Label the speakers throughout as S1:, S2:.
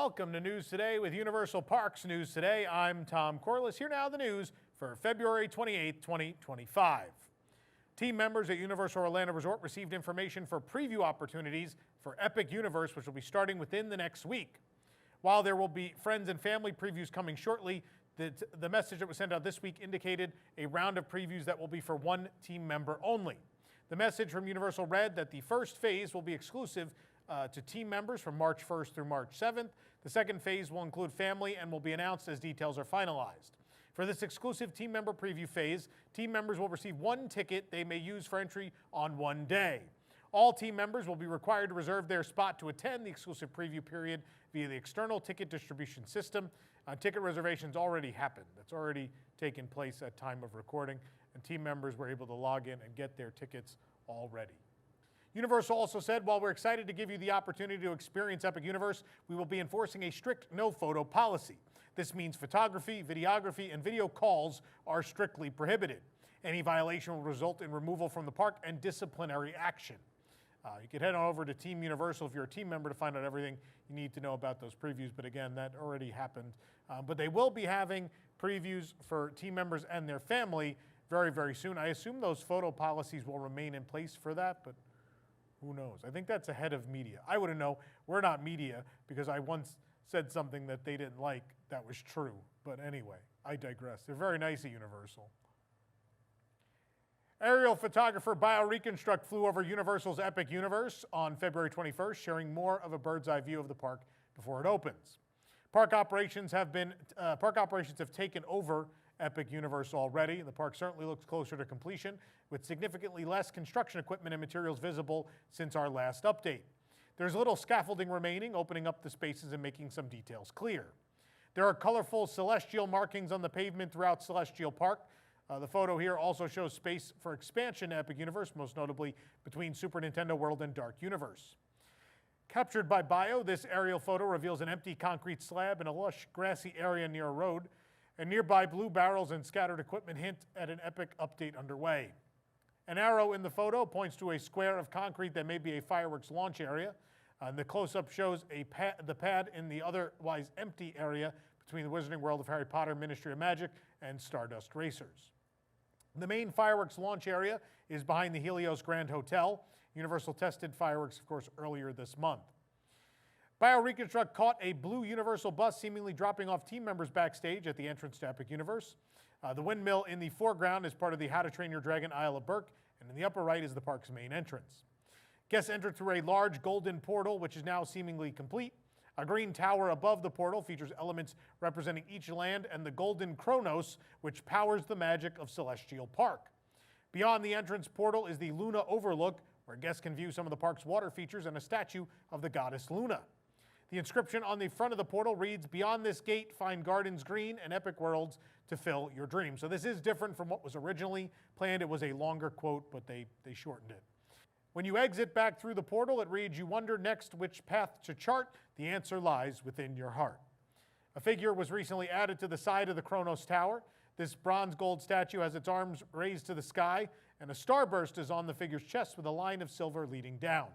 S1: Welcome to News Today with Universal Parks News Today. I'm Tom Corliss. Here now the news for February 28, 2025. Team members at Universal Orlando Resort received information for preview opportunities for Epic Universe, which will be starting within the next week. While there will be friends and family previews coming shortly, the message that was sent out this week indicated a round of previews that will be for one team member only. The message from Universal read that the first phase will be exclusive to team members from March 1st through March 7th. The second phase will include family and will be announced as details are finalized. For this exclusive team member preview phase, team members will receive one ticket they may use for entry on one day. All team members will be required to reserve their spot to attend the exclusive preview period via the external ticket distribution system. Ticket reservations already happened. That's already taken place at time of recording, and team members were able to log in and get their tickets already. Universal also said, while we're excited to give you the opportunity to experience Epic Universe, we will be enforcing a strict no-photo policy. This means photography, videography, and video calls are strictly prohibited. Any violation will result in removal from the park and disciplinary action. You can head on over to Team Universal if you're a team member to find out everything you need to know about those previews, but again, that already happened. But they will be having previews for team members and their family very, very soon. I assume those photo policies will remain in place for that, but who knows? I think that's ahead of media. I wouldn't know. We're not media because I once said something that they didn't like that was true. But anyway, I digress. They're very nice at Universal. Aerial photographer BioReconstruct flew over Universal's Epic Universe on February 21st, sharing more of a bird's eye view of the park before it opens. Park operations have taken over Epic Universe already. The park certainly looks closer to completion, with significantly less construction equipment and materials visible since our last update. There's little scaffolding remaining, opening up the spaces and making some details clear. There are colorful celestial markings on the pavement throughout Celestial Park. The photo here also shows space for expansion to Epic Universe, most notably between Super Nintendo World and Dark Universe. Captured by Bio, this aerial photo reveals an empty concrete slab in a lush grassy area near a road, and nearby blue barrels and scattered equipment hint at an Epic update underway. An arrow in the photo points to a square of concrete that may be a fireworks launch area. And the close-up shows the pad in the otherwise empty area between the Wizarding World of Harry Potter, Ministry of Magic, and Stardust Racers. The main fireworks launch area is behind the Helios Grand Hotel. Universal tested fireworks, of course, earlier this month. BioReconstruct caught a blue Universal bus seemingly dropping off team members backstage at the entrance to Epic Universe. The windmill in the foreground is part of the How to Train Your Dragon Isle of Berk, and in the upper right is the park's main entrance. Guests enter through a large golden portal, which is now seemingly complete. A green tower above the portal features elements representing each land and the golden Chronos, which powers the magic of Celestial Park. Beyond the entrance portal is the Luna Overlook, where guests can view some of the park's water features and a statue of the goddess Luna. The inscription on the front of the portal reads, "Beyond this gate, find gardens green and epic worlds to fill your dreams." So this is different from what was originally planned. It was a longer quote, but they shortened it. When you exit back through the portal, it reads, "You wonder next which path to chart. The answer lies within your heart." A figure was recently added to the side of the Chronos Tower. This bronze gold statue has its arms raised to the sky, and a starburst is on the figure's chest with a line of silver leading down.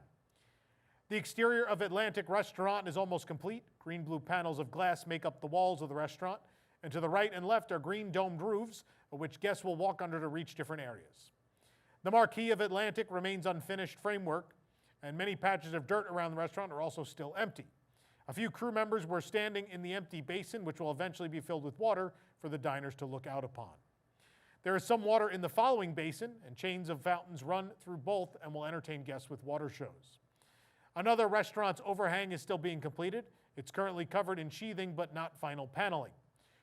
S1: The exterior of Atlantic Restaurant is almost complete. Green-blue panels of glass make up the walls of the restaurant, and to the right and left are green domed roofs, which guests will walk under to reach different areas. The marquee of Atlantic remains unfinished framework, and many patches of dirt around the restaurant are also still empty. A few crew members were standing in the empty basin, which will eventually be filled with water for the diners to look out upon. There is some water in the following basin, and chains of fountains run through both and will entertain guests with water shows. Another restaurant's overhang is still being completed. It's currently covered in sheathing, but not final paneling.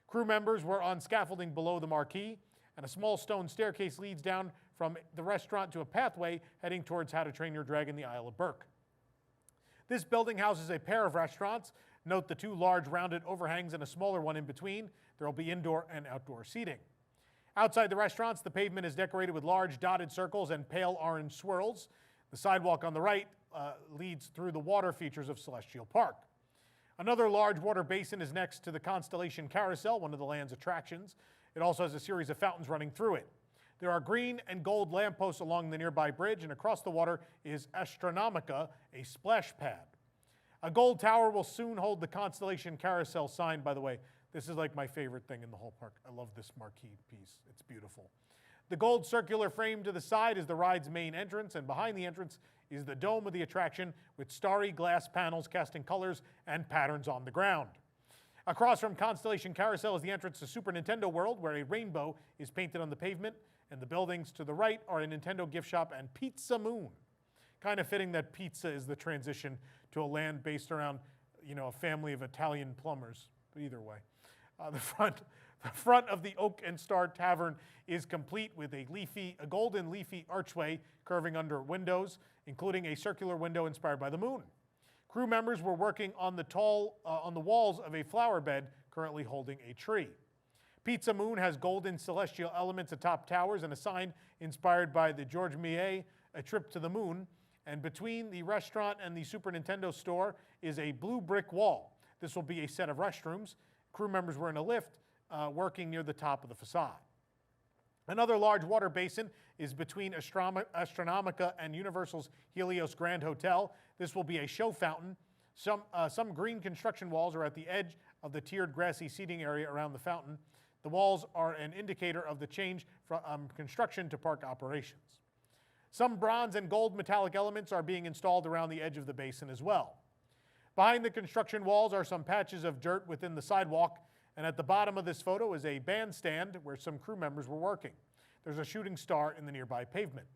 S1: Crew members were on scaffolding below the marquee, and a small stone staircase leads down from the restaurant to a pathway heading towards How to Train Your Dragon, the Isle of Berk. This building houses a pair of restaurants. Note the two large rounded overhangs and a smaller one in between. There will be indoor and outdoor seating. Outside the restaurants, the pavement is decorated with large dotted circles and pale orange swirls. The sidewalk on the right leads through the water features of Celestial Park. Another large water basin is next to the Constellation Carousel, one of the land's attractions. It also has a series of fountains running through it. There are green and gold lampposts along the nearby bridge, and across the water is Astronomica, a splash pad. A gold tower will soon hold the Constellation Carousel sign. By the way, this is like my favorite thing in the whole park. I love this marquee piece. It's beautiful. The gold circular frame to the side is the ride's main entrance, and behind the entrance is the dome of the attraction with starry glass panels casting colors and patterns on the ground. Across from Constellation Carousel is the entrance to Super Nintendo World, where a rainbow is painted on the pavement, and the buildings to the right are a Nintendo gift shop and Pizza Moon. Kind of fitting that pizza is the transition to a land based around, a family of Italian plumbers. But either way, the front of the Oak and Star Tavern is complete with a golden leafy archway curving under windows, including a circular window inspired by the moon. Crew members were working on the walls of a flower bed currently holding a tree. Pizza Moon has golden celestial elements atop towers and a sign inspired by the George Millet, A Trip to the Moon. And between the restaurant and the Super Nintendo store is a blue brick wall. This will be a set of restrooms. Crew members were in a lift working near the top of the facade. Another large water basin is between Astronomica and Universal's Helios Grand Hotel. This will be a show fountain. Some green construction walls are at the edge of the tiered grassy seating area around the fountain. The walls are an indicator of the change from construction to park operations. Some bronze and gold metallic elements are being installed around the edge of the basin as well. Behind the construction walls are some patches of dirt within the sidewalk, and at the bottom of this photo is a bandstand where some crew members were working. There's a shooting star in the nearby pavement.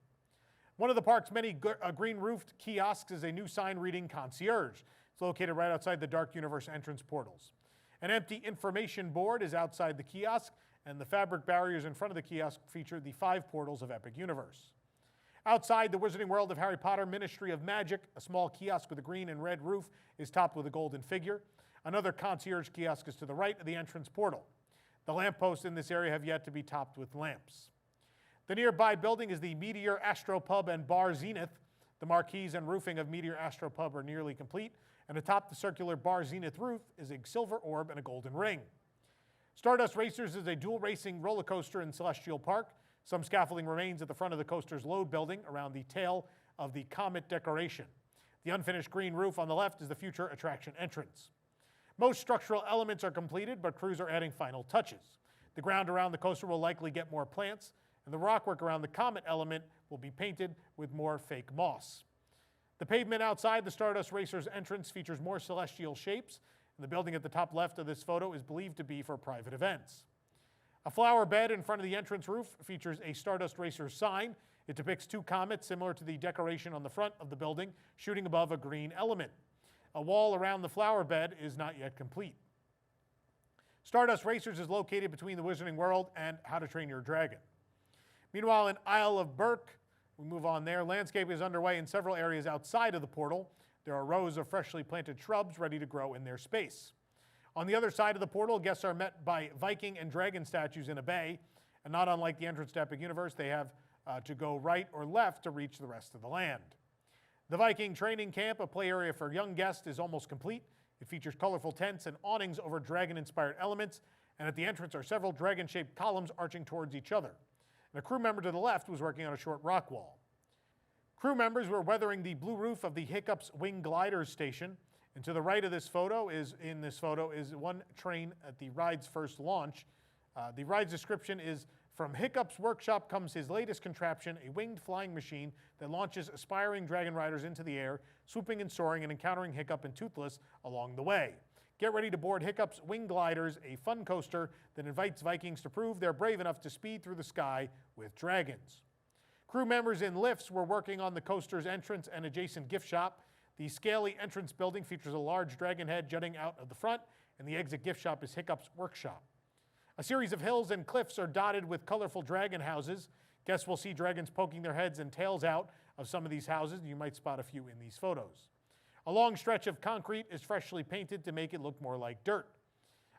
S1: One of the park's many green-roofed kiosks is a new sign reading Concierge. It's located right outside the Dark Universe entrance portals. An empty information board is outside the kiosk, and the fabric barriers in front of the kiosk feature the 5 portals of Epic Universe. Outside the Wizarding World of Harry Potter Ministry of Magic, a small kiosk with a green and red roof is topped with a golden figure. Another concierge kiosk is to the right of the entrance portal. The lampposts in this area have yet to be topped with lamps. The nearby building is the Meteor Astropub and Bar Zenith. The marquees and roofing of Meteor Astropub are nearly complete, and atop the circular Bar Zenith roof is a silver orb and a golden ring. Stardust Racers is a dual racing roller coaster in Celestial Park. Some scaffolding remains at the front of the coaster's load building around the tail of the comet decoration. The unfinished green roof on the left is the future attraction entrance. Most structural elements are completed, but crews are adding final touches. The ground around the coaster will likely get more plants, and the rockwork around the comet element will be painted with more fake moss. The pavement outside the Stardust Racers entrance features more celestial shapes, and the building at the top left of this photo is believed to be for private events. A flower bed in front of the entrance roof features a Stardust Racers sign. It depicts 2 comets similar to the decoration on the front of the building, shooting above a green element. A wall around the flower bed is not yet complete. Stardust Racers is located between the Wizarding World and How to Train Your Dragon. Meanwhile, in Isle of Berk, we move on there. Landscaping is underway in several areas outside of the portal. There are rows of freshly planted shrubs ready to grow in their space. On the other side of the portal, guests are met by Viking and dragon statues in a bay, and not unlike the entrance to Epic Universe, they have to go right or left to reach the rest of the land. The Viking training camp, a play area for young guests, is almost complete. It features colorful tents and awnings over dragon-inspired elements, and at the entrance are several dragon-shaped columns arching towards each other. And a crew member to the left was working on a short rock wall. Crew members were weathering the blue roof of the Hiccups Wing Gliders station. And to the right of this photo is one train at the ride's first launch. The ride's description is, "From Hiccup's workshop comes his latest contraption, a winged flying machine that launches aspiring dragon riders into the air, swooping and soaring and encountering Hiccup and Toothless along the way. Get ready to board Hiccup's Wing Gliders, a fun coaster that invites Vikings to prove they're brave enough to speed through the sky with dragons." Crew members in lifts were working on the coaster's entrance and adjacent gift shop. The scaly entrance building features a large dragon head jutting out of the front, and the exit gift shop is Hiccup's workshop. A series of hills and cliffs are dotted with colorful dragon houses. Guests will see dragons poking their heads and tails out of some of these houses, and you might spot a few in these photos. A long stretch of concrete is freshly painted to make it look more like dirt.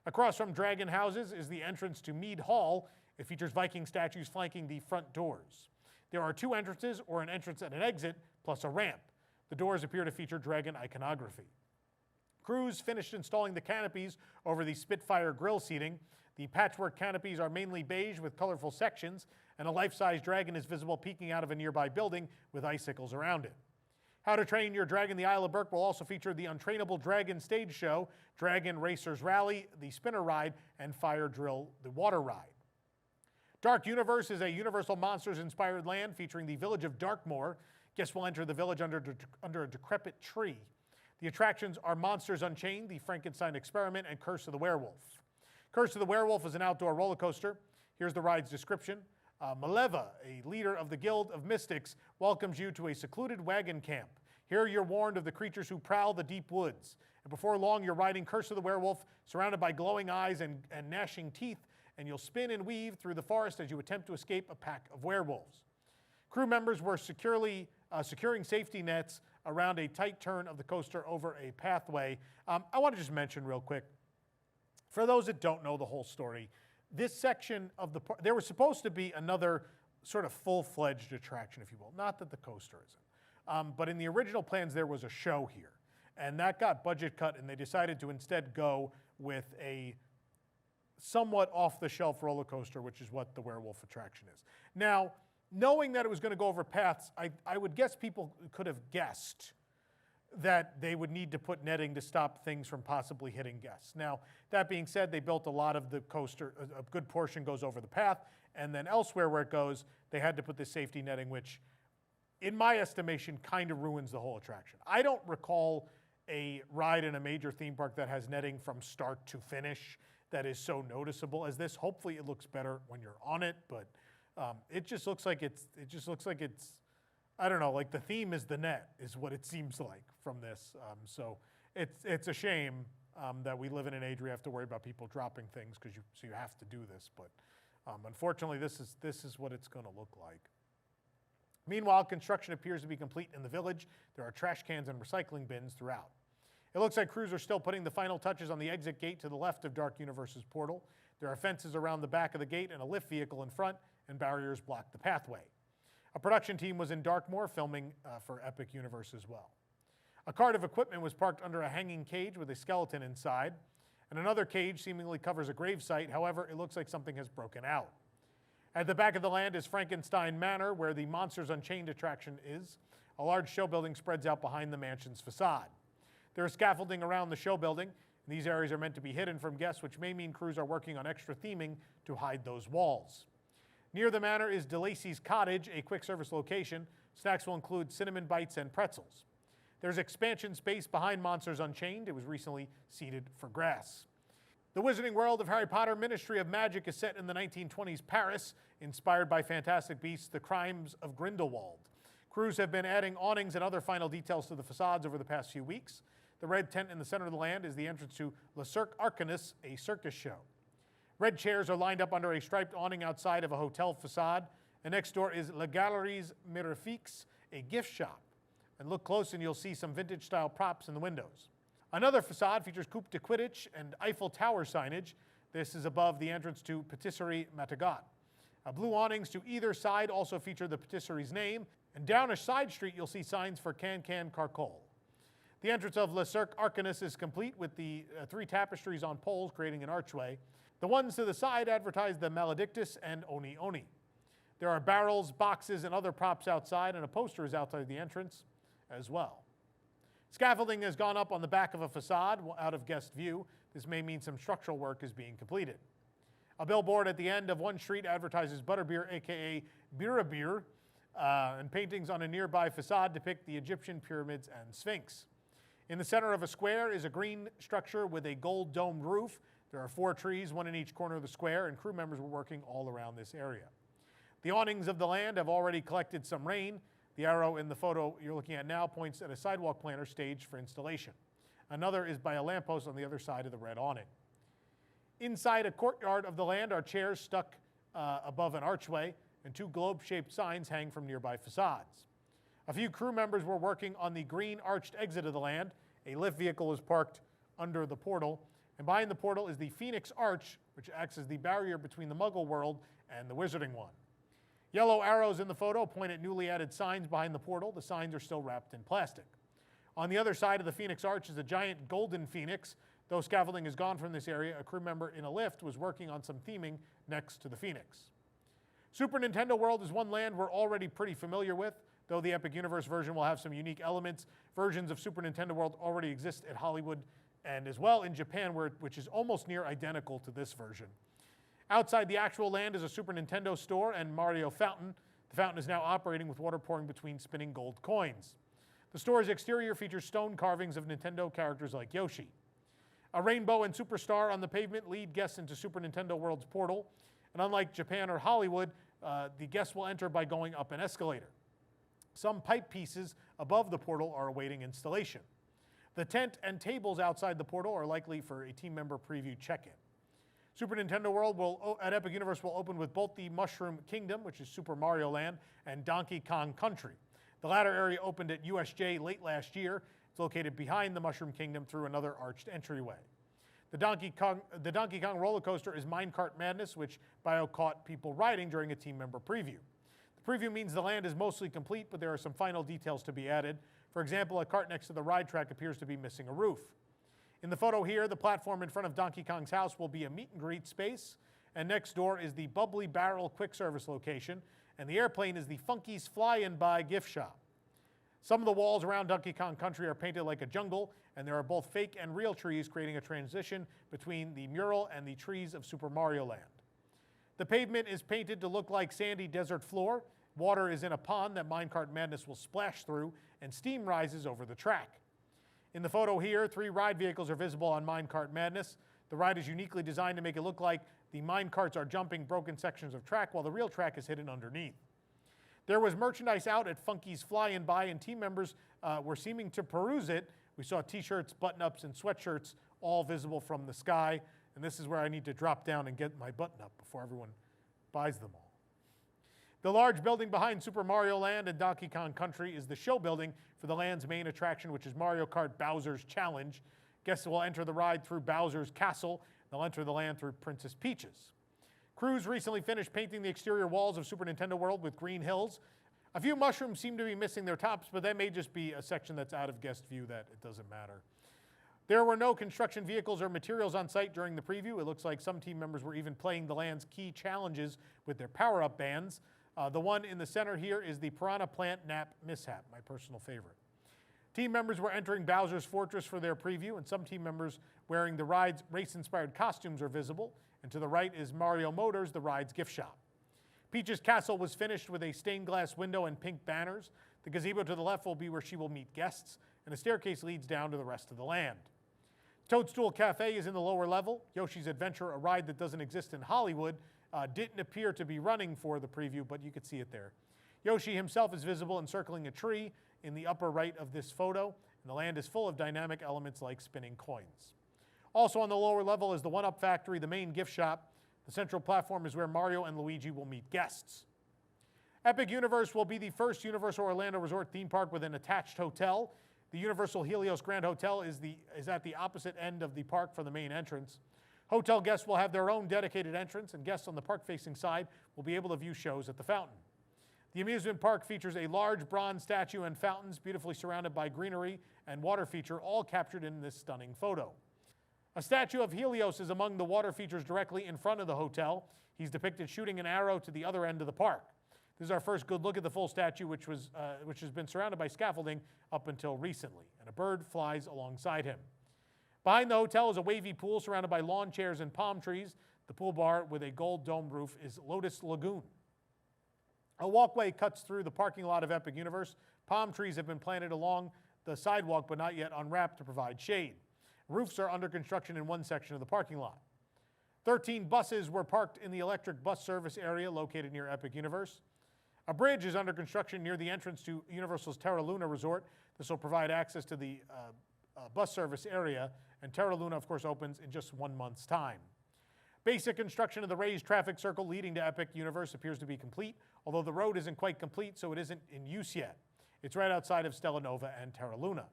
S1: Across from dragon houses is the entrance to Mead Hall. It features Viking statues flanking the front doors. There are 2 entrances, or an entrance and an exit, plus a ramp. The doors appear to feature dragon iconography. Crews finished installing the canopies over the Spitfire grill seating. The patchwork canopies are mainly beige with colorful sections, and a life-size dragon is visible peeking out of a nearby building with icicles around it. How to Train Your Dragon, the Isle of Berk will also feature the Untrainable Dragon stage show, Dragon Racers Rally, the Spinner Ride, and Fire Drill, the Water Ride. Dark Universe is a Universal Monsters-inspired land featuring the village of Darkmoor. Guests will enter the village under a decrepit tree. The attractions are Monsters Unchained, the Frankenstein Experiment, and Curse of the Werewolf. Curse of the Werewolf is an outdoor roller coaster. Here's the ride's description. Maleva, a leader of the Guild of Mystics, welcomes you to a secluded wagon camp. Here you're warned of the creatures who prowl the deep woods. And before long, you're riding Curse of the Werewolf, surrounded by glowing eyes and gnashing teeth, and you'll spin and weave through the forest as you attempt to escape a pack of werewolves. Crew members were securing safety nets around a tight turn of the coaster over a pathway. I want to just mention real quick, for those that don't know the whole story, this section of the park, there was supposed to be another sort of full-fledged attraction, if you will. Not that the coaster isn't. But in the original plans, there was a show here. And that got budget cut, and they decided to instead go with a somewhat off-the-shelf roller coaster, which is what the werewolf attraction is. Now, knowing that it was going to go over paths, I would guess people could have guessed that they would need to put netting to stop things from possibly hitting guests. Now, that being said, they built a lot of the coaster, a good portion goes over the path, and then elsewhere where it goes, they had to put this safety netting, which, in my estimation, kind of ruins the whole attraction. I don't recall a ride in a major theme park that has netting from start to finish that is so noticeable as this. Hopefully it looks better when you're on it, but it just looks like it's, I don't know, like the theme is the net, is what it seems like from this. So it's a shame that we live in an age where you have to worry about people dropping things so you have to do this. But unfortunately, this is what it's going to look like. Meanwhile, construction appears to be complete in the village. There are trash cans and recycling bins throughout. It looks like crews are still putting the final touches on the exit gate to the left of Dark Universe's portal. There are fences around the back of the gate and a lift vehicle in front, and barriers block the pathway. A production team was in Darkmoor filming for Epic Universe as well. A cart of equipment was parked under a hanging cage with a skeleton inside, and another cage seemingly covers a gravesite. However, it looks like something has broken out. At the back of the land is Frankenstein Manor, where the Monsters Unchained attraction is. A large show building spreads out behind the mansion's facade. There is scaffolding around the show building, and these areas are meant to be hidden from guests, which may mean crews are working on extra theming to hide those walls. Near the manor is DeLacy's Cottage, a quick-service location. Snacks will include cinnamon bites and pretzels. There's expansion space behind Monsters Unchained. It was recently seeded for grass. The Wizarding World of Harry Potter Ministry of Magic is set in the 1920s Paris, inspired by Fantastic Beasts' The Crimes of Grindelwald. Crews have been adding awnings and other final details to the facades over the past few weeks. The red tent in the center of the land is the entrance to Le Cirque Arcanus, a circus show. Red chairs are lined up under a striped awning outside of a hotel facade. And next door is La Galeries Mirifiques, a gift shop. And look close and you'll see some vintage-style props in the windows. Another facade features Coupe de Quidditch and Eiffel Tower signage. This is above the entrance to Patisserie Matagot. Blue awnings to either side also feature the patisserie's name. And down a side street, you'll see signs for Can Carcole. The entrance of Le Cirque Arcanus is complete with the 3 tapestries on poles creating an archway. The ones to the side advertise the Maledictus and Oni Oni. There are barrels, boxes, and other props outside, and a poster is outside the entrance as well. Scaffolding has gone up on the back of a facade out of guest view. This may mean some structural work is being completed. A billboard at the end of one street advertises Butterbeer, aka Birabeer, and paintings on a nearby facade depict the Egyptian pyramids and Sphinx. In the center of a square is a green structure with a gold domed roof. There are 4 trees, one in each corner of the square, and crew members were working all around this area. The awnings of the land have already collected some rain. The arrow in the photo you're looking at now points at a sidewalk planter staged for installation. Another is by a lamppost on the other side of the red awning. Inside a courtyard of the land are chairs stuck above an archway, and 2 globe-shaped signs hang from nearby facades. A few crew members were working on the green arched exit of the land. A lift vehicle is parked under the portal, and behind the portal is the Phoenix Arch, which acts as the barrier between the Muggle world and the Wizarding one. Yellow arrows in the photo point at newly added signs behind the portal. The signs are still wrapped in plastic. On the other side of the Phoenix Arch is a giant golden phoenix. Though scaffolding is gone from this area, a crew member in a lift was working on some theming next to the phoenix. Super Nintendo World is one land we're already pretty familiar with. Though the Epic Universe version will have some unique elements, versions of Super Nintendo World already exist at Hollywood and as well in Japan, which is almost near identical to this version. Outside the actual land is a Super Nintendo store and Mario fountain. The fountain is now operating with water pouring between spinning gold coins. The store's exterior features stone carvings of Nintendo characters like Yoshi. A rainbow and superstar on the pavement lead guests into Super Nintendo World's portal. And unlike Japan or Hollywood, the guests will enter by going up an escalator. Some pipe pieces above the portal are awaiting installation. The tent and tables outside the portal are likely for a team member preview check-in. Super Nintendo World at Epic Universe will open with both the Mushroom Kingdom, which is Super Mario Land, and Donkey Kong Country. The latter area opened at USJ late last year. It's located behind the Mushroom Kingdom through another arched entryway. The Donkey Kong roller coaster is Minecart Madness, which Bio caught people riding during a team member preview. The preview means the land is mostly complete, but there are some final details to be added. For example, a cart next to the ride track appears to be missing a roof. In the photo here, the platform in front of Donkey Kong's house will be a meet and greet space, and next door is the Bubbly Barrel quick service location, and the airplane is the Funky's Fly-In Buy gift shop. Some of the walls around Donkey Kong Country are painted like a jungle, and there are both fake and real trees, creating a transition between the mural and the trees of Super Mario Land. The pavement is painted to look like sandy desert floor. Water is in a pond that Minecart Madness will splash through, and steam rises over the track. In the photo here, 3 ride vehicles are visible on Minecart Madness. The ride is uniquely designed to make it look like the minecarts are jumping broken sections of track while the real track is hidden underneath. There was merchandise out at Funky's Fly-In Buy, and team members were seeming to peruse it. We saw t-shirts, button-ups, and sweatshirts all visible from the sky. And this is where I need to drop down and get my button-up before everyone buys them all. The large building behind Super Mario Land and Donkey Kong Country is the show building for the land's main attraction, which is Mario Kart Bowser's Challenge. Guests will enter the ride through Bowser's Castle. They'll enter the land through Princess Peach's. Crews recently finished painting the exterior walls of Super Nintendo World with green hills. A few mushrooms seem to be missing their tops, but that may just be a section that's out of guest view that it doesn't matter. There were no construction vehicles or materials on site during the preview. It looks like some team members were even playing the land's key challenges with their power-up bands. The one in the center here is the Piranha Plant Nap Mishap, my personal favorite. Team members were entering Bowser's Fortress for their preview, and some team members wearing the ride's race-inspired costumes are visible. And to the right is Mario Motors, the ride's gift shop. Peach's castle was finished with a stained glass window and pink banners. The gazebo to the left will be where she will meet guests, and a staircase leads down to the rest of the land. Toadstool Cafe is in the lower level. Yoshi's Adventure, a ride that doesn't exist in Hollywood, didn't appear to be running for the preview, but you could see it there. Yoshi himself is visible encircling a tree in the upper right of this photo, and the land is full of dynamic elements like spinning coins. Also on the lower level is the One-Up Factory, the main gift shop. The central platform is where Mario and Luigi will meet guests. Epic Universe will be the first Universal Orlando Resort theme park with an attached hotel. The Universal Helios Grand Hotel is at the opposite end of the park from the main entrance. Hotel guests will have their own dedicated entrance, and guests on the park-facing side will be able to view shows at the fountain. The amusement park features a large bronze statue and fountains beautifully surrounded by greenery and water feature, all captured in this stunning photo. A statue of Helios is among the water features directly in front of the hotel. He's depicted shooting an arrow to the other end of the park. This is our first good look at the full statue, which has been surrounded by scaffolding up until recently, and a bird flies alongside him. Behind the hotel is a wavy pool surrounded by lawn chairs and palm trees. The pool bar with a gold dome roof is Lotus Lagoon. A walkway cuts through the parking lot of Epic Universe. Palm trees have been planted along the sidewalk but not yet unwrapped to provide shade. Roofs are under construction in one section of the parking lot. 13 buses were parked in the electric bus service area located near Epic Universe. A bridge is under construction near the entrance to Universal's Terra Luna Resort. This will provide access to the bus service area, and Terra Luna, of course, opens in just 1 month's time. Basic construction of the raised traffic circle leading to Epic Universe appears to be complete, although the road isn't quite complete, so it isn't in use yet. It's right outside of Stella Nova and Terra Luna.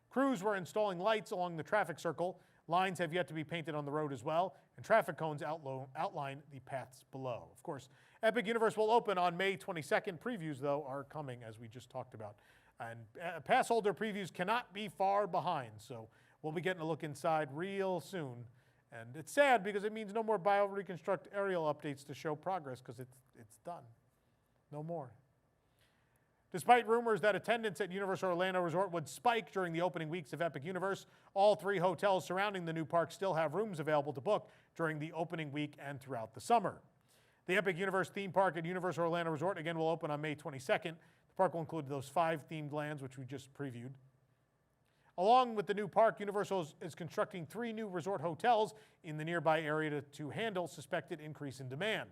S1: Crews were installing lights along the traffic circle. Lines have yet to be painted on the road as well, and traffic cones outline the paths below. Of course, Epic Universe will open on May 22nd. Previews, though, are coming, as we just talked about. And pass holder previews cannot be far behind, so we'll be getting a look inside real soon. And it's sad because it means no more Bio-Reconstruct aerial updates to show progress because it's done. No more. Despite rumors that attendance at Universal Orlando Resort would spike during the opening weeks of Epic Universe, all 3 hotels surrounding the new park still have rooms available to book during the opening week and throughout the summer. The Epic Universe theme park at Universal Orlando Resort again will open on May 22nd. The park will include those 5 themed lands, which we just previewed. Along with the new park, Universal is constructing 3 new resort hotels in the nearby area to handle suspected increase in demand.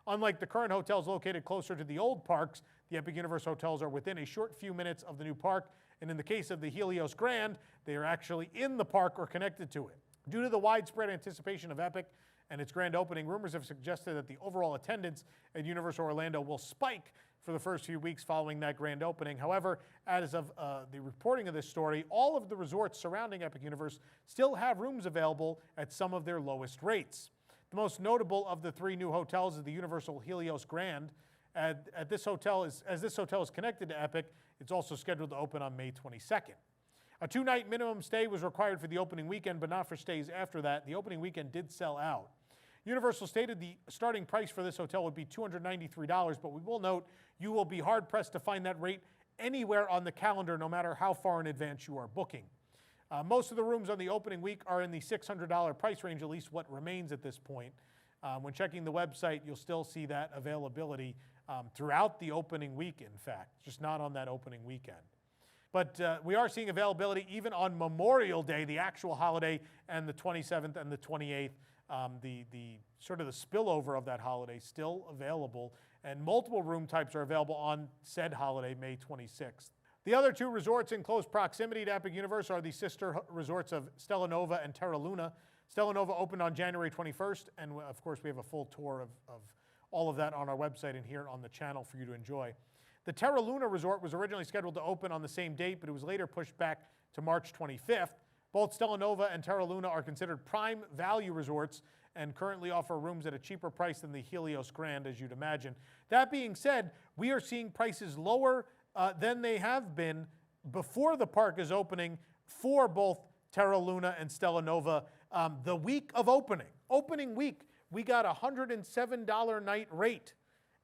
S1: Unlike the current hotels located closer to the old parks, the Epic Universe hotels are within a short few minutes of the new park, and in the case of the Helios Grand, they are actually in the park or connected to it. Due to the widespread anticipation of Epic and its grand opening, rumors have suggested that the overall attendance at Universal Orlando will spike for the first few weeks following that grand opening. However, as of the reporting of this story, all of the resorts surrounding Epic Universe still have rooms available at some of their lowest rates. The most notable of the 3 new hotels is the Universal Helios Grand. As this hotel is connected to Epic, it's also scheduled to open on May 22nd. A 2-night minimum stay was required for the opening weekend, but not for stays after that. The opening weekend did sell out. Universal stated the starting price for this hotel would be $293, but we will note you will be hard-pressed to find that rate anywhere on the calendar, no matter how far in advance you are booking. Most of the rooms on the opening week are in the $600 price range, at least what remains at this point. When checking the website, you'll still see that availability throughout the opening week, in fact, just not on that opening weekend. But we are seeing availability even on Memorial Day, the actual holiday, and the 27th and the 28th, the sort of the spillover of that holiday still available, and multiple room types are available on said holiday, May 26th. The other 2 resorts in close proximity to Epic Universe are the sister resorts of Stella Nova and Terra Luna. Stella Nova opened on January 21st, and of course we have a full tour of all of that on our website and here on the channel for you to enjoy. The Terra Luna Resort was originally scheduled to open on the same date, but it was later pushed back to March 25th. Both Stella Nova and Terra Luna are considered prime value resorts and currently offer rooms at a cheaper price than the Helios Grand, as you'd imagine. That being said, we are seeing prices lower than they have been before the park is opening for both Terra Luna and Stella Nova. The week of opening week, we got a $107 night rate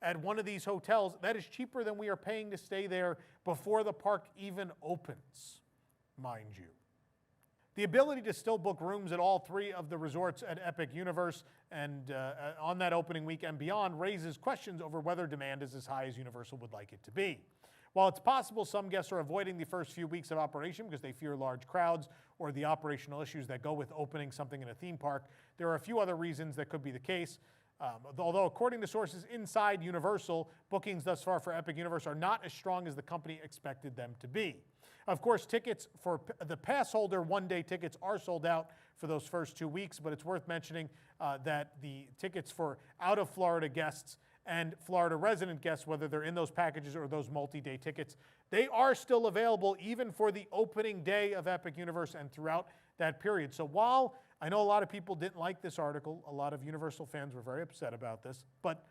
S1: at one of these hotels. That is cheaper than we are paying to stay there before the park even opens, mind you. The ability to still book rooms at all 3 of the resorts at Epic Universe and on that opening week and beyond raises questions over whether demand is as high as Universal would like it to be. While it's possible some guests are avoiding the first few weeks of operation because they fear large crowds or the operational issues that go with opening something in a theme park, there are a few other reasons that could be the case. Although according to sources inside Universal, bookings thus far for Epic Universe are not as strong as the company expected them to be. Of course, tickets for the pass holder one-day tickets are sold out for those first 2 weeks, but it's worth mentioning that the tickets for out-of-Florida guests and Florida resident guests, whether they're in those packages or those multi-day tickets, they are still available even for the opening day of Epic Universe and throughout that period. So while I know a lot of people didn't like this article, a lot of Universal fans were very upset about this, but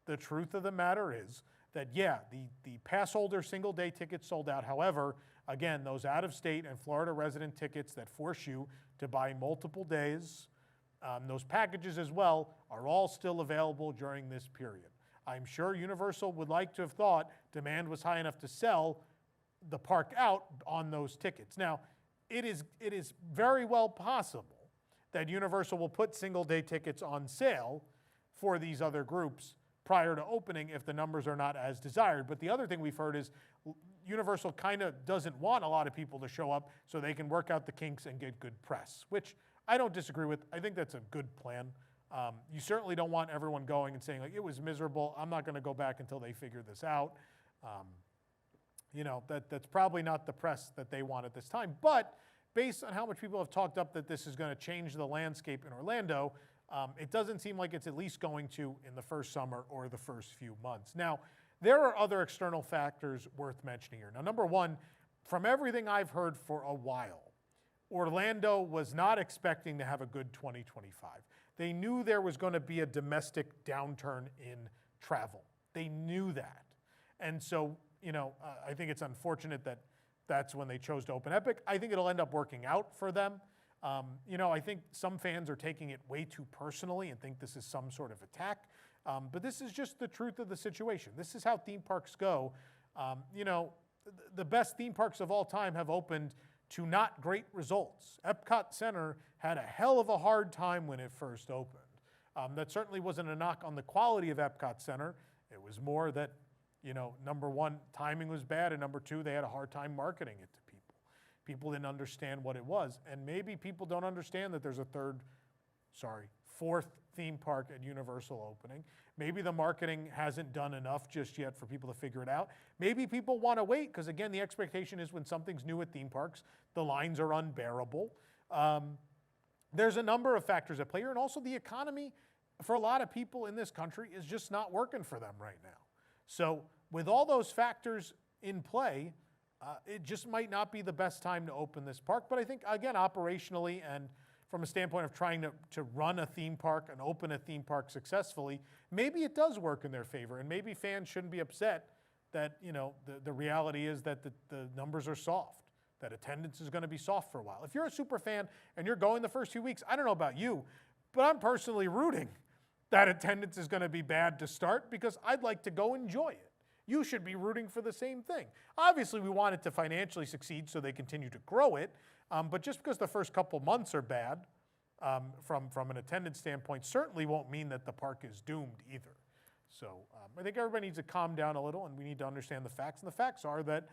S1: the truth of the matter is that, yeah, the pass holder single-day tickets sold out. However, again, those out-of-state and Florida resident tickets that force you to buy multiple days, those packages as well, are all still available during this period. I'm sure Universal would like to have thought demand was high enough to sell the park out on those tickets. Now, it is very well possible that Universal will put single-day tickets on sale for these other groups prior to opening if the numbers are not as desired. But the other thing we've heard is Universal kind of doesn't want a lot of people to show up so they can work out the kinks and get good press, which I don't disagree with. I think that's a good plan. You certainly don't want everyone going and saying, like, it was miserable, I'm not going to go back until they figure this out. You know, that's probably not the press that they want at this time. But based on how much people have talked up that this is going to change the landscape in Orlando, it doesn't seem like it's at least going to in the first summer or the first few months. Now, there are other external factors worth mentioning here. Now, number one, from everything I've heard for a while, Orlando was not expecting to have a good 2025. They knew there was going to be a domestic downturn in travel. They knew that. And so, you know, I think it's unfortunate that that's when they chose to open Epic. I think it'll end up working out for them. You know, I think some fans are taking it way too personally and think this is some sort of attack. But this is just the truth of the situation. This is how theme parks go. You know, the best theme parks of all time have opened to not great results. Epcot Center had a hell of a hard time when it first opened. That certainly wasn't a knock on the quality of Epcot Center. It was more that, you know, number one, timing was bad, and number two, they had a hard time marketing it to people. People didn't understand what it was, and maybe people don't understand that there's a fourth theme park at Universal opening. Maybe the marketing hasn't done enough just yet for people to figure it out. Maybe people want to wait, because again, the expectation is when something's new at theme parks, the lines are unbearable. There's a number of factors at play here, and also the economy for a lot of people in this country is just not working for them right now. So with all those factors in play, it just might not be the best time to open this park. But I think, again, operationally and from a standpoint of trying to run a theme park and open a theme park successfully, maybe it does work in their favor. And maybe fans shouldn't be upset that, you know, the reality is that the numbers are soft, that attendance is going to be soft for a while. If you're a super fan and you're going the first few weeks, I don't know about you, but I'm personally rooting that attendance is going to be bad to start, because I'd like to go enjoy it. You should be rooting for the same thing. Obviously, we want it to financially succeed so they continue to grow it, but just because the first couple months are bad from an attendance standpoint certainly won't mean that the park is doomed either. So I think everybody needs to calm down a little, and we need to understand the facts. And the facts are that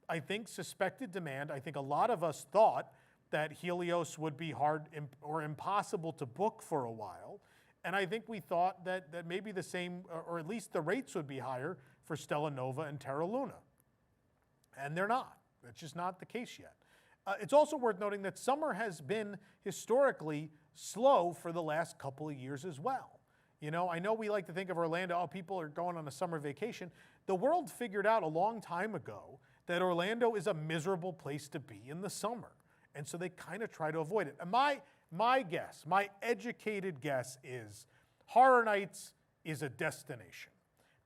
S1: I think suspected demand, I think a lot of us thought that Helios would be hard or impossible to book for a while. And I think we thought that maybe the same, or at least the rates would be higher for Stella Nova and Terra Luna. And they're not. That's just not the case yet. It's also worth noting that summer has been historically slow for the last couple of years as well. You know, I know we like to think of Orlando, oh, people are going on a summer vacation. The world figured out a long time ago that Orlando is a miserable place to be in the summer. And so they kind of try to avoid it. And my guess, my educated guess is Horror Nights is a destination.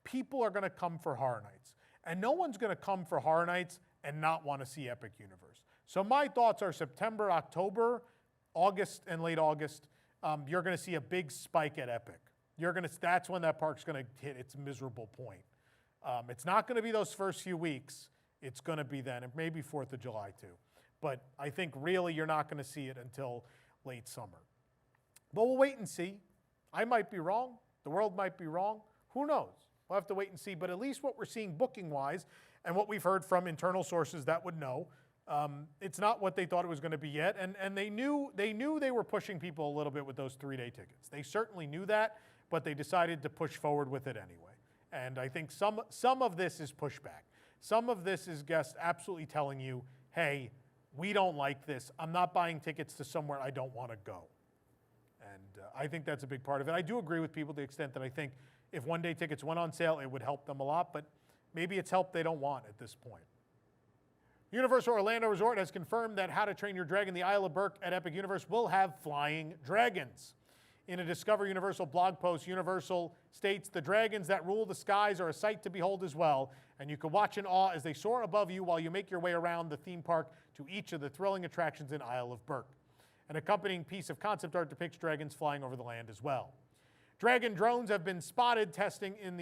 S1: People are going to come for Horror Nights. And no one's going to come for Horror Nights and not want to see Epic Universe. So my thoughts are September, October, August, and late August, you're going to see a big spike at Epic. That's when that park's going to hit its miserable point. It's not going to be those first few weeks. It's going to be then, and maybe 4th of July too. But I think really you're not going to see it until late summer. But we'll wait and see. I might be wrong. The world might be wrong. Who knows? We'll have to wait and see. But at least what we're seeing booking-wise and what we've heard from internal sources that would know, it's not what they thought it was going to be yet. And they knew they were pushing people a little bit with those 3-day tickets. They certainly knew that, but they decided to push forward with it anyway. And I think some of this is pushback. Some of this is guests absolutely telling you, hey, we don't like this. I'm not buying tickets to somewhere I don't want to go. And I think that's a big part of it. I do agree with people to the extent that I think if one-day tickets went on sale, it would help them a lot, but maybe it's help they don't want at this point. Universal Orlando Resort has confirmed that How to Train Your Dragon, the Isle of Berk at Epic Universe will have flying dragons. In a Discover Universal blog post, Universal states, the dragons that rule the skies are a sight to behold as well, and you can watch in awe as they soar above you while you make your way around the theme park to each of the thrilling attractions in Isle of Berk. An accompanying piece of concept art depicts dragons flying over the land as well. Dragon drones have been spotted testing in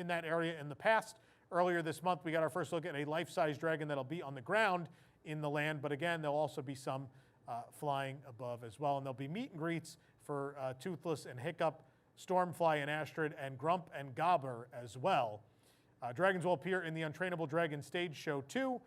S1: that area in the past. Earlier this month, we got our first look at a life-size dragon that'll be on the ground in the land, but again, there'll also be some flying above as well, and there'll be meet and greets for Toothless and Hiccup, Stormfly and Astrid, and Grump and Gobber as well. Dragons will appear in the Untrainable Dragon stage show too,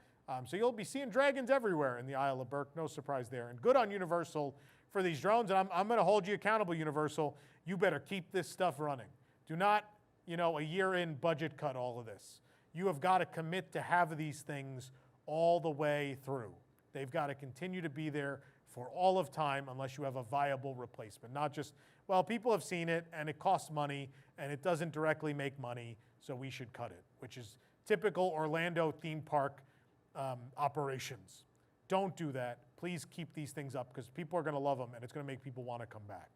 S1: so you'll be seeing dragons everywhere in the Isle of Berk, no surprise there. And good on Universal for these drones, and I'm going to hold you accountable, Universal. You better keep this stuff running. Do not, a year in budget cut all of this. You have got to commit to have these things all the way through. They've got to continue to be there for all of time unless you have a viable replacement. Not just, well, people have seen it and it costs money and it doesn't directly make money, so we should cut it, which is typical Orlando theme park operations. Don't do that. Please keep these things up because people are going to love them and it's going to make people want to come back.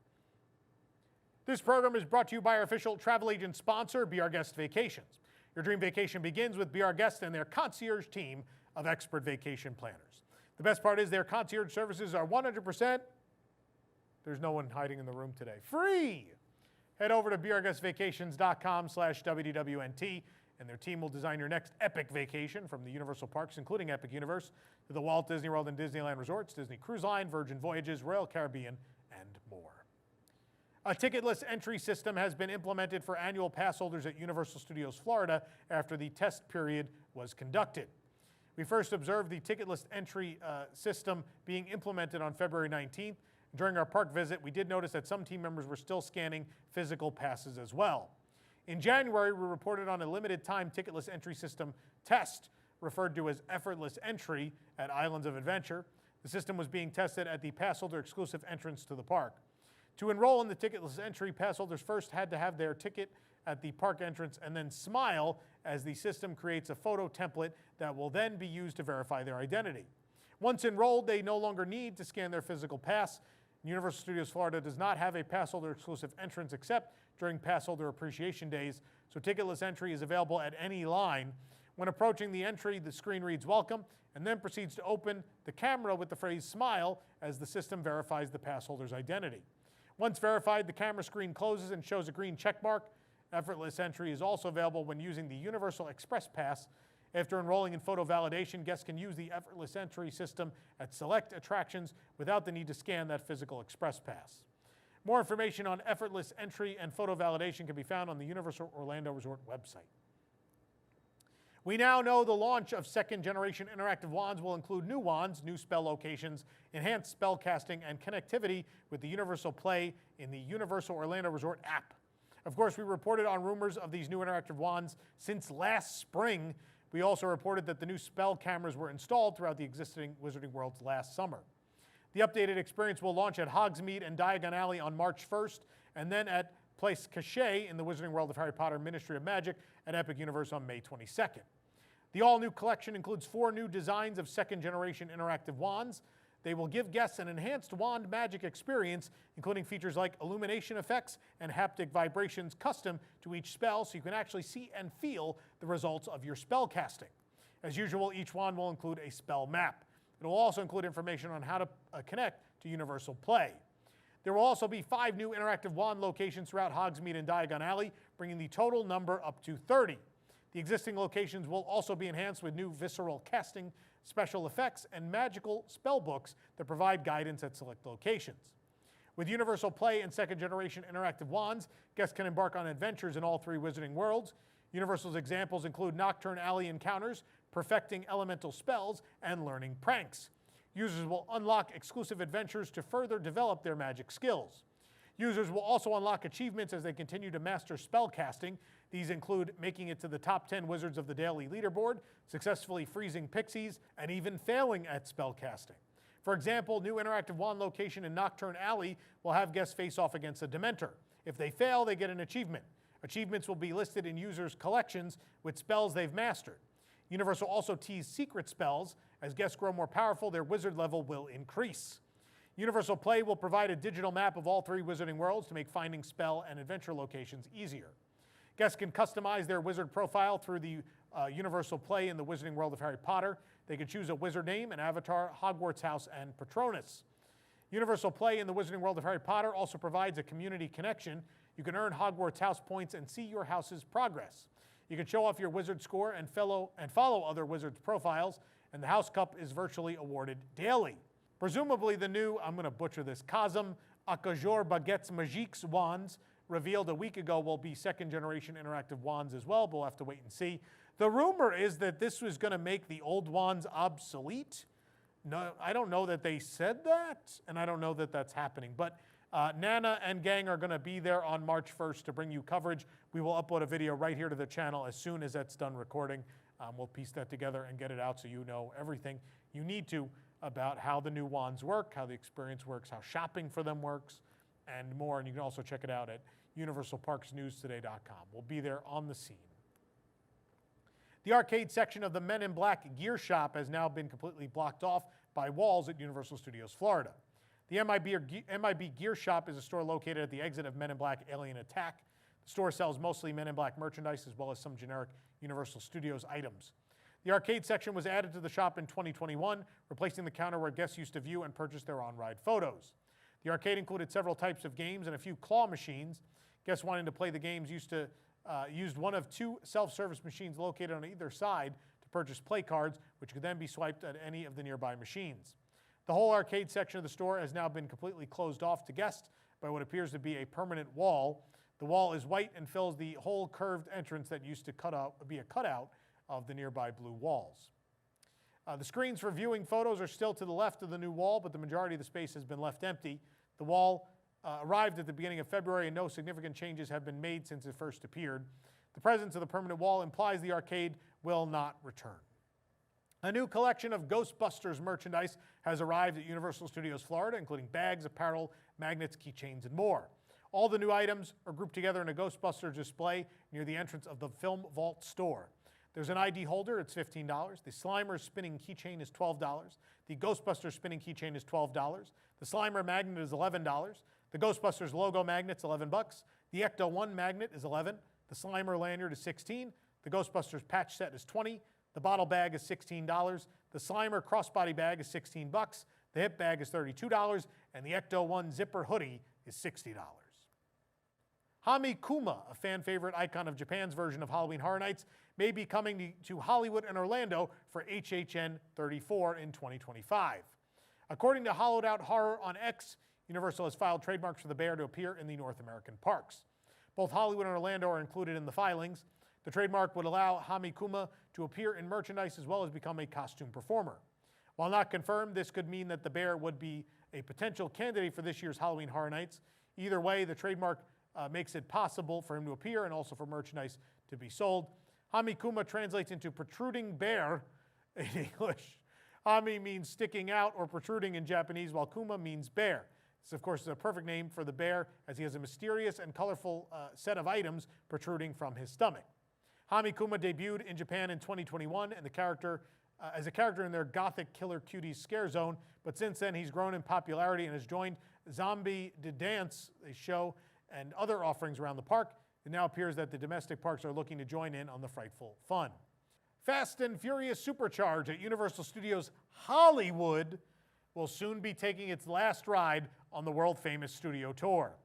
S1: This program is brought to you by our official travel agent sponsor, Be Our Guest Vacations. Your dream vacation begins with Be Our Guest and their concierge team of expert vacation planners. The best part is their concierge services are 100%, there's no one hiding in the room today, free. Head over to beourguestvacations.com/WDWNT and their team will design your next epic vacation from the Universal Parks, including Epic Universe, to the Walt Disney World and Disneyland Resorts, Disney Cruise Line, Virgin Voyages, Royal Caribbean, and more. A ticketless entry system has been implemented for annual pass holders at Universal Studios Florida after the test period was conducted. We first observed the ticketless entry system being implemented on February 19th. During our park visit, we did notice that some team members were still scanning physical passes as well. In January, we reported on a limited-time ticketless entry system test, referred to as effortless entry, at Islands of Adventure. The system was being tested at the passholder exclusive entrance to the park. To enroll in the ticketless entry, passholders first had to have their ticket at the park entrance and then smile as the system creates a photo template that will then be used to verify their identity. Once enrolled, they no longer need to scan their physical pass. Universal Studios Florida does not have a passholder exclusive entrance except during passholder appreciation days, so ticketless entry is available at any line. When approaching the entry, the screen reads welcome and then proceeds to open the camera with the phrase smile as the system verifies the passholder's identity. Once verified, the camera screen closes and shows a green check mark. Effortless entry is also available when using the Universal Express Pass. After enrolling in photo validation, guests can use the effortless entry system at select attractions without the need to scan that physical Express Pass. More information on effortless entry and photo validation can be found on the Universal Orlando Resort website. We now know the launch of second-generation interactive wands will include new wands, new spell locations, enhanced spell casting, and connectivity with the Universal Play in the Universal Orlando Resort app. Of course, we reported on rumors of these new interactive wands since last spring. We also reported that the new spell cameras were installed throughout the existing Wizarding Worlds last summer. The updated experience will launch at Hogsmeade and Diagon Alley on March 1st, and then at Place Cachet in the Wizarding World of Harry Potter Ministry of Magic at Epic Universe on May 22nd. The all-new collection includes 4 new designs of second-generation interactive wands. They will give guests an enhanced wand magic experience, including features like illumination effects and haptic vibrations custom to each spell, so you can actually see and feel the results of your spell casting. As usual, each wand will include a spell map. It will also include information on how to connect to Universal Play. There will also be 5 new interactive wand locations throughout Hogsmeade and Diagon Alley, bringing the total number up to 30. The existing locations will also be enhanced with new visceral casting, special effects, and magical spell books that provide guidance at select locations. With Universal Play and second-generation interactive wands, guests can embark on adventures in all 3 Wizarding Worlds. Universal's examples include Nocturne Alley encounters, perfecting elemental spells, and learning pranks. Users will unlock exclusive adventures to further develop their magic skills. Users will also unlock achievements as they continue to master spell casting. These include making it to the top 10 Wizards of the Daily Leaderboard, successfully freezing pixies, and even failing at spell casting. For example, new interactive wand location in Nocturne Alley will have guests face off against a Dementor. If they fail, they get an achievement. Achievements will be listed in users' collections with spells they've mastered. Universal also teased secret spells. As guests grow more powerful, their wizard level will increase. Universal Play will provide a digital map of all 3 Wizarding Worlds to make finding spell and adventure locations easier. Guests can customize their wizard profile through the Universal Play in the Wizarding World of Harry Potter. They can choose a wizard name, an avatar, Hogwarts house, and Patronus. Universal Play in the Wizarding World of Harry Potter also provides a community connection. You can earn Hogwarts house points and see your house's progress. You can show off your wizard score and follow other wizards' profiles, and the House Cup is virtually awarded daily. Presumably the new, I'm going to butcher this, Kazam Akajor Baguettes Magiques wands revealed a week ago will be second-generation interactive wands as well, but we'll have to wait and see. The rumor is that this was going to make the old wands obsolete. No, I don't know that they said that, and I don't know that that's happening. But Nana and gang are going to be there on March 1st to bring you coverage. We will upload a video right here to the channel as soon as that's done recording. We'll piece that together and get it out so you know everything you need to about how the new wands work, how the experience works, how shopping for them works, and more. And you can also check it out at universalparksnewstoday.com. We'll be there on the scene. The arcade section of the Men in Black gear shop has now been completely blocked off by walls at Universal Studios Florida. The MIB gear shop is a store located at the exit of Men in Black Alien Attack. The store sells mostly Men in Black merchandise as well as some generic Universal Studios items. The arcade section was added to the shop in 2021, replacing the counter where guests used to view and purchase their on-ride photos. The arcade included several types of games and a few claw machines. Guests wanting to play the games used to used one of 2 self-service machines located on either side to purchase play cards, which could then be swiped at any of the nearby machines. The whole arcade section of the store has now been completely closed off to guests by what appears to be a permanent wall. The wall is white and fills the whole curved entrance that used to be a cutout of the nearby blue walls. The screens for viewing photos are still to the left of the new wall, but the majority of the space has been left empty. The wall arrived at the beginning of February, and no significant changes have been made since it first appeared. The presence of the permanent wall implies the arcade will not return. A new collection of Ghostbusters merchandise has arrived at Universal Studios Florida, including bags, apparel, magnets, keychains, and more. All the new items are grouped together in a Ghostbusters display near the entrance of the Film Vault store. There's an ID holder, it's $15. The Slimer spinning keychain is $12. The Ghostbusters spinning keychain is $12. The Slimer magnet is $11. The Ghostbusters logo magnet's $11. The Ecto-1 magnet is $11. The Slimer lanyard is $16. The Ghostbusters patch set is $20. The bottle bag is $16. The Slimer crossbody bag is $16. The hip bag is $32. And the Ecto-1 zipper hoodie is $60. Hami-Kuma, a fan favorite icon of Japan's version of Halloween Horror Nights, may be coming to Hollywood and Orlando for HHN 34 in 2025. According to Hollowed Out Horror on X, Universal has filed trademarks for the bear to appear in the North American parks. Both Hollywood and Orlando are included in the filings. The trademark would allow Hami-Kuma to appear in merchandise as well as become a costume performer. While not confirmed, this could mean that the bear would be a potential candidate for this year's Halloween Horror Nights. Either way, the trademark makes it possible for him to appear and also for merchandise to be sold. Hami-Kuma translates into protruding bear in English. Hami means sticking out or protruding in Japanese, while Kuma means bear. This, of course, is a perfect name for the bear, as he has a mysterious and colorful set of items protruding from his stomach. Hami-Kuma debuted in Japan in 2021 and as a character in their Gothic Killer Cuties Scare Zone, but since then he's grown in popularity and has joined Zombie de Dance, a show, and other offerings around the park. It now appears that the domestic parks are looking to join in on the frightful fun. Fast and Furious Supercharged at Universal Studios Hollywood will soon be taking its last ride on the world-famous studio tour.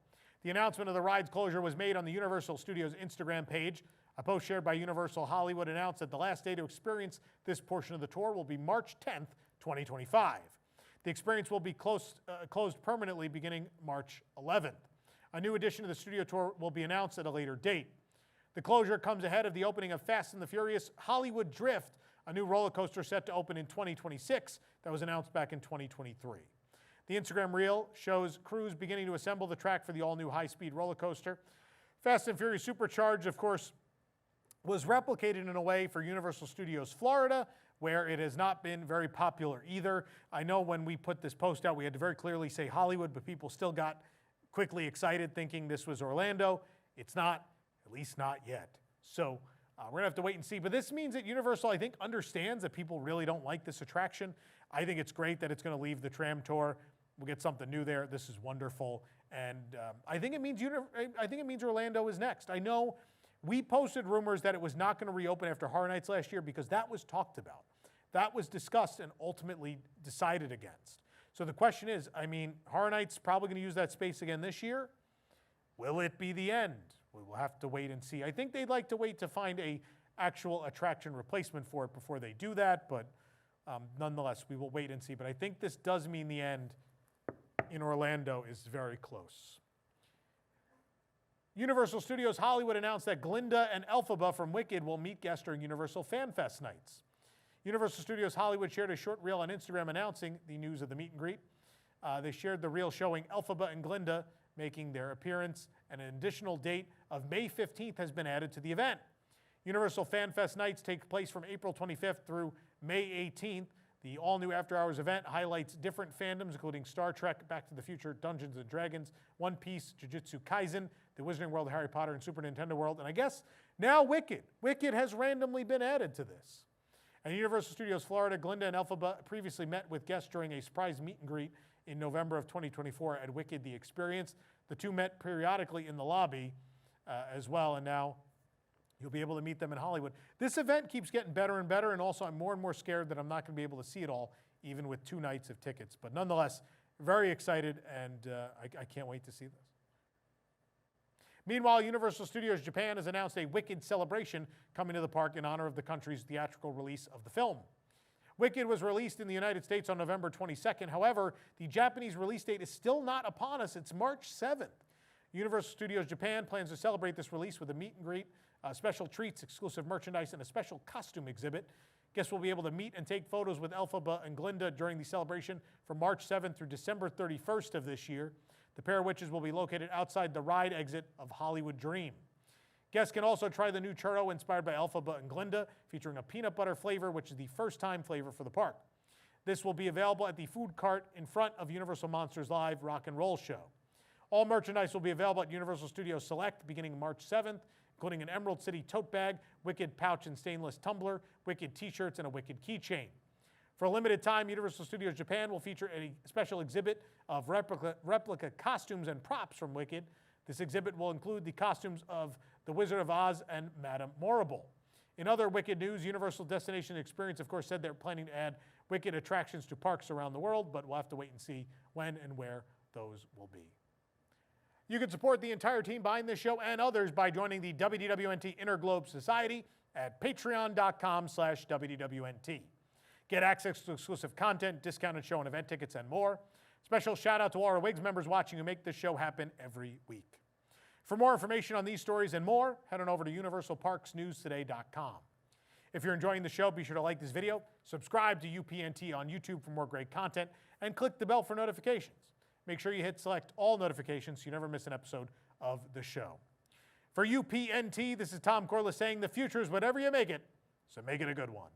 S1: The announcement of the ride's closure was made on the Universal Studios Instagram page. A post shared by Universal Hollywood announced that the last day to experience this portion of the tour will be March 10th, 2025. The experience will be closed permanently beginning March 11th. A new edition of the studio tour will be announced at a later date. The closure comes ahead of the opening of Fast and the Furious Hollywood Drift, a new roller coaster set to open in 2026 that was announced back in 2023. The Instagram reel shows crews beginning to assemble the track for the all-new high-speed roller coaster. Fast and Furious Supercharged, of course, was replicated in a way for Universal Studios Florida, where it has not been very popular either. I know when we put this post out, we had to very clearly say Hollywood, but people still got quickly excited thinking this was Orlando. It's not, at least not yet. So we're going to have to wait and see. But this means that Universal, I think, understands that people really don't like this attraction. I think it's great that it's going to leave the tram tour. We'll get something new there. This is wonderful. And I think it means Orlando is next. I know we posted rumors that it was not going to reopen after Horror Nights last year because that was talked about. That was discussed and ultimately decided against. So the question is, I mean, Horror Nights probably going to use that space again this year. Will it be the end? We will have to wait and see. I think they'd like to wait to find a actual attraction replacement for it before they do that, but nonetheless, we will wait and see. But I think this does mean the end in Orlando is very close. Universal Studios Hollywood announced that Glinda and Elphaba from Wicked will meet guests during Universal Fan Fest nights. Universal Studios Hollywood shared a short reel on Instagram announcing the news of the meet and greet. They shared the reel showing Elphaba and Glinda making their appearance, and an additional date of May 15th has been added to the event. Universal Fan Fest nights take place from April 25th through May 18th. The all-new after-hours event highlights different fandoms, including Star Trek, Back to the Future, Dungeons & Dragons, One Piece, Jujutsu Kaisen, The Wizarding World, Harry Potter, and Super Nintendo World, and I guess now Wicked. Wicked has randomly been added to this. At Universal Studios Florida, Glinda and Elphaba previously met with guests during a surprise meet and greet in November of 2024 at Wicked The Experience. The two met periodically in the lobby as well, and now you'll be able to meet them in Hollywood. This event keeps getting better and better, and also I'm more and more scared that I'm not going to be able to see it all, even with 2 nights of tickets. But nonetheless, very excited, and I can't wait to see this. Meanwhile, Universal Studios Japan has announced a Wicked celebration coming to the park in honor of the country's theatrical release of the film. Wicked was released in the United States on November 22nd. However, the Japanese release date is still not upon us. It's March 7th. Universal Studios Japan plans to celebrate this release with a meet and greet, special treats, exclusive merchandise, and a special costume exhibit. Guests will be able to meet and take photos with Elphaba and Glinda during the celebration from March 7th through December 31st of this year. The pair of witches will be located outside the ride exit of Hollywood Dream. Guests can also try the new churro inspired by Elphaba and Glinda, featuring a peanut butter flavor, which is the first-time flavor for the park. This will be available at the food cart in front of Universal Monsters Live Rock and Roll Show. All merchandise will be available at Universal Studios Select beginning March 7th, including an Emerald City tote bag, Wicked pouch and stainless tumbler, Wicked t-shirts, and a Wicked keychain. For a limited time, Universal Studios Japan will feature a special exhibit of replica costumes and props from Wicked. This exhibit will include the costumes of the Wizard of Oz and Madame Morrible. In other Wicked news, Universal Destination Experience, of course, said they're planning to add Wicked attractions to parks around the world, but we'll have to wait and see when and where those will be. You can support the entire team behind this show and others by joining the WDWNT Interglobe Society at patreon.com/WDWNT. Get access to exclusive content, discounted show and event tickets, and more. Special shout out to all our WIGS members watching who make this show happen every week. For more information on these stories and more, head on over to universalparksnewstoday.com. If you're enjoying the show, be sure to like this video, subscribe to UPNT on YouTube for more great content, and click the bell for notifications. Make sure you hit select all notifications so you never miss an episode of the show. For UPNT, this is Tom Corliss saying the future is whatever you make it, so make it a good one.